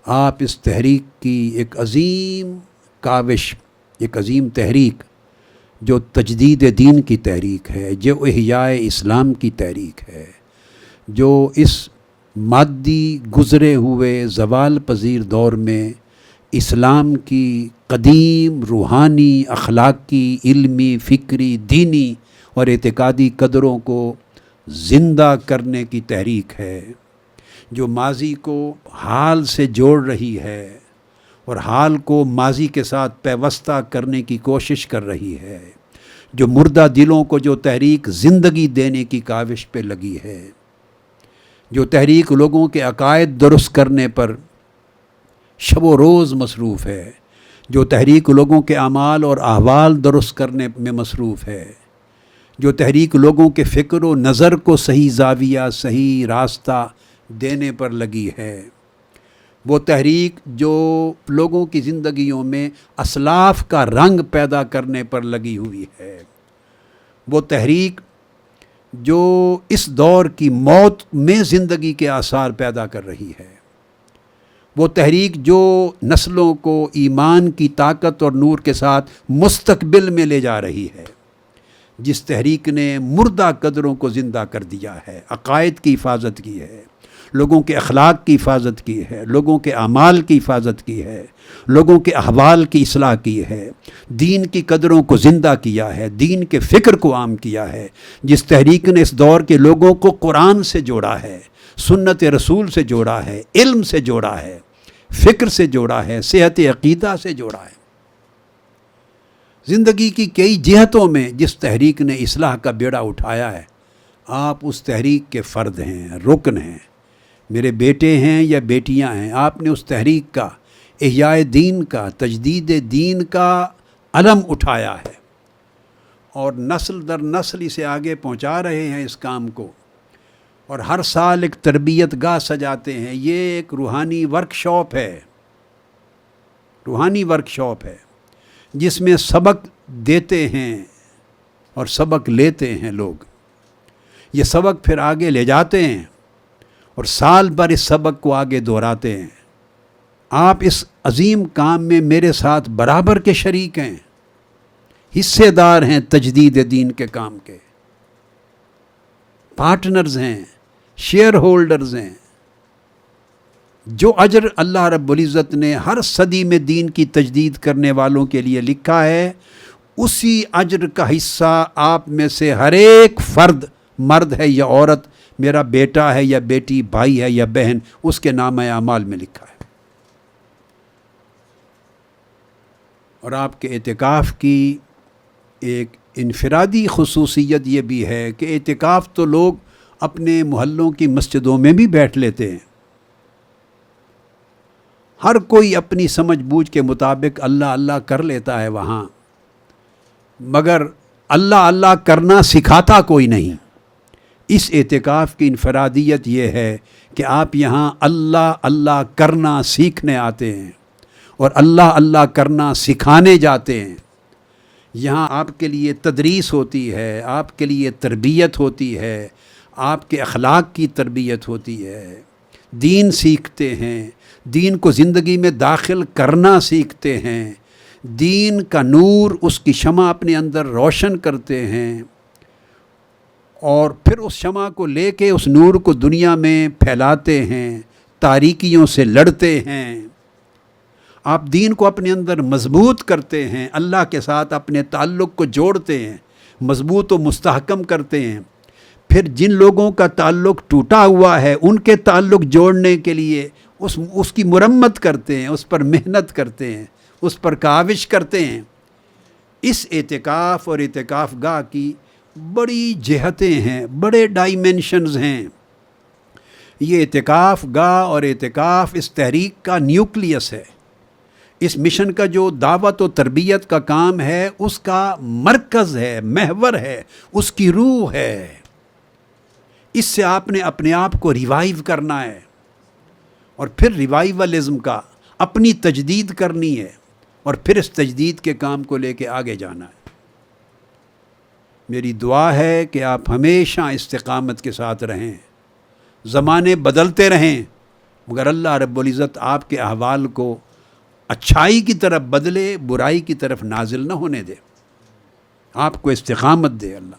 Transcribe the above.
آپ اس تحریک کی ایک عظیم کاوش، ایک عظیم تحریک جو تجدید دین کی تحریک ہے، جو احیاء اسلام کی تحریک ہے، جو اس مادی گزرے ہوئے زوال پذیر دور میں اسلام کی قدیم روحانی، اخلاقی، علمی، فکری، دینی اور اعتقادی قدروں کو زندہ کرنے کی تحریک ہے، جو ماضی کو حال سے جوڑ رہی ہے اور حال کو ماضی کے ساتھ پیوستہ کرنے کی کوشش کر رہی ہے، جو مردہ دلوں کو جو تحریک زندگی دینے کی کاوش پہ لگی ہے، جو تحریک لوگوں کے عقائد درست کرنے پر شب و روز مصروف ہے، جو تحریک لوگوں کے اعمال اور احوال درست کرنے میں مصروف ہے، جو تحریک لوگوں کے فکر و نظر کو صحیح زاویہ، صحیح راستہ دینے پر لگی ہے، وہ تحریک جو لوگوں کی زندگیوں میں اسلاف کا رنگ پیدا کرنے پر لگی ہوئی ہے، وہ تحریک جو اس دور کی موت میں زندگی کے آثار پیدا کر رہی ہے، وہ تحریک جو نسلوں کو ایمان کی طاقت اور نور کے ساتھ مستقبل میں لے جا رہی ہے، جس تحریک نے مردہ قدروں کو زندہ کر دیا ہے، عقائد کی حفاظت کی ہے، لوگوں کے اخلاق کی حفاظت کی ہے، لوگوں کے اعمال کی حفاظت کی ہے، لوگوں کے احوال کی اصلاح کی ہے، دین کی قدروں کو زندہ کیا ہے، دین کے فکر کو عام کیا ہے، جس تحریک نے اس دور کے لوگوں کو قرآن سے جوڑا ہے، سنت رسول سے جوڑا ہے، علم سے جوڑا ہے، فکر سے جوڑا ہے، صحت عقیدہ سے جوڑا ہے۔ زندگی کی کئی جہتوں میں جس تحریک نے اصلاح کا بیڑا اٹھایا ہے، آپ اس تحریک کے فرد ہیں، رکن ہیں، میرے بیٹے ہیں یا بیٹیاں ہیں، آپ نے اس تحریک کا، احیاء دین کا، تجدید دین کا علم اٹھایا ہے اور نسل در نسل اسے آگے پہنچا رہے ہیں اس کام کو، اور ہر سال ایک تربیت گاہ سجاتے ہیں۔ یہ ایک روحانی ورکشاپ ہے، روحانی ورکشاپ ہے جس میں سبق دیتے ہیں اور سبق لیتے ہیں لوگ، یہ سبق پھر آگے لے جاتے ہیں اور سال بھر اس سبق کو آگے دہراتے ہیں۔ آپ اس عظیم کام میں میرے ساتھ برابر کے شریک ہیں، حصے دار ہیں تجدید دین کے کام کے، پارٹنرز ہیں، شیئر ہولڈرز ہیں۔ جو اجر اللہ رب العزت نے ہر صدی میں دین کی تجدید کرنے والوں کے لیے لکھا ہے، اسی اجر کا حصہ آپ میں سے ہر ایک فرد، مرد ہے یا عورت، میرا بیٹا ہے یا بیٹی، بھائی ہے یا بہن، اس کے نامہ اعمال میں لکھا ہے۔ اور آپ کے اعتکاف کی ایک انفرادی خصوصیت یہ بھی ہے کہ اعتکاف تو لوگ اپنے محلوں کی مسجدوں میں بھی بیٹھ لیتے ہیں، ہر کوئی اپنی سمجھ بوجھ کے مطابق اللہ اللہ کر لیتا ہے وہاں، مگر اللہ اللہ کرنا سکھاتا کوئی نہیں۔ اس اعتکاف کی انفرادیت یہ ہے کہ آپ یہاں اللہ اللہ کرنا سیکھنے آتے ہیں اور اللہ اللہ کرنا سکھانے جاتے ہیں۔ یہاں آپ کے لیے تدریس ہوتی ہے، آپ کے لیے تربیت ہوتی ہے، آپ کے اخلاق کی تربیت ہوتی ہے، دین سیکھتے ہیں، دین کو زندگی میں داخل کرنا سیکھتے ہیں، دین کا نور، اس کی شمع اپنے اندر روشن کرتے ہیں، اور پھر اس شمع کو لے کے اس نور کو دنیا میں پھیلاتے ہیں، تاریکیوں سے لڑتے ہیں۔ آپ دین کو اپنے اندر مضبوط کرتے ہیں، اللہ کے ساتھ اپنے تعلق کو جوڑتے ہیں، مضبوط و مستحکم کرتے ہیں۔ پھر جن لوگوں کا تعلق ٹوٹا ہوا ہے ان کے تعلق جوڑنے کے لیے اس کی مرمت کرتے ہیں، اس پر محنت کرتے ہیں، اس پر کاوش کرتے ہیں۔ اس اعتکاف اور اعتکاف گاہ کی بڑی جہتیں ہیں، بڑے ڈائمینشنز ہیں۔ یہ اعتکاف گاہ اور اعتکاف اس تحریک کا نیوکلیس ہے، اس مشن کا جو دعوت و تربیت کا کام ہے اس کا مرکز ہے، محور ہے، اس کی روح ہے۔ اس سے آپ نے اپنے آپ کو ریوائیو کرنا ہے اور پھر ریوائیولزم کا اپنی تجدید کرنی ہے اور پھر اس تجدید کے کام کو لے کے آگے جانا ہے۔ میری دعا ہے کہ آپ ہمیشہ استقامت کے ساتھ رہیں، زمانے بدلتے رہیں، مگر اللہ رب العزت آپ کے احوال کو اچھائی کی طرف بدلے، برائی کی طرف نازل نہ ہونے دے، آپ کو استقامت دے اللہ۔